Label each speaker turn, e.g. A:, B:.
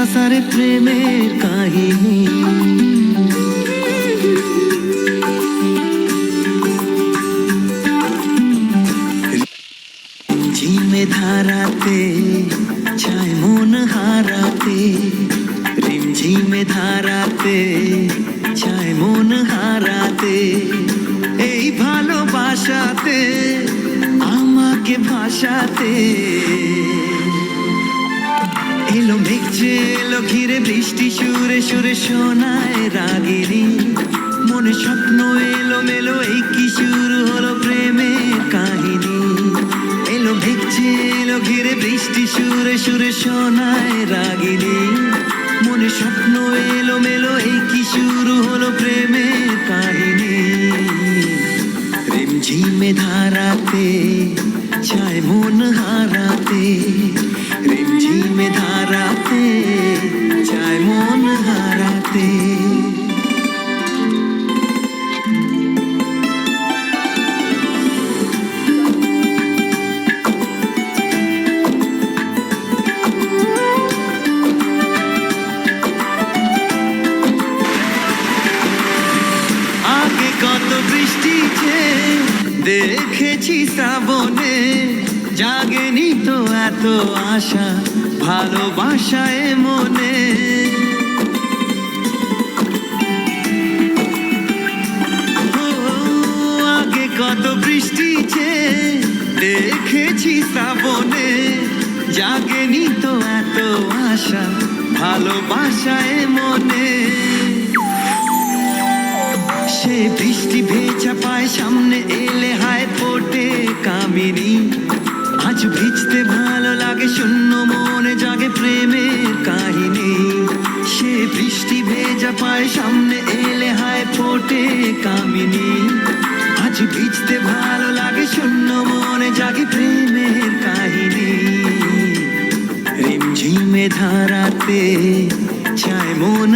A: সারে প্রেমের কাহিনী ঝিমে ধারাতে চায় মন হারাতে রিমঝিমে ধারাতে চায় মন হারাতে এই ভালোবাসাতে আমাকে ভাসাতে এলো মেঘে এলো ঘিরে বৃষ্টি সুরে সুরে শোনায় রাগিনী মনে স্বপ্ন এলো মেলো এই কি শুরু হলো প্রেমের কাহিনী এলো মেঘে এলো ঘিরে বৃষ্টি সুরে সুরে শোনায় রাগিনী মনে স্বপ্ন এলো মেলো এই কি শুরু হলো প্রেমের কাহিনী রিমঝিমে ধারাতে চায় মন হারাতে রিমঝিমে ধারাতে চায় মন হারাতে আগে কত বৃষ্টি দেখেছি শ্রাবণে জাগেনি তো এত আশা ভালোবাসায় মনে আগে কত বৃষ্টি দেখেছি শ্রাবণে জাগেনি তো এত আশা ভালোবাসায় মনে সে বৃষ্টি ভেজা পায় সামনে এলে হায় ফোটে কামিনী আজ ভিজতে ভালো লাগে শূন্য মনে জাগে প্রেমের কাহিনী সে বৃষ্টি ভেজা পায় সামনে এলে হায় ফোটে কামিনী আজ ভিজতে ভালো লাগে শূন্য মনে জাগে প্রেমের কাহিনী রিমঝিমে ধারাতে চায় মন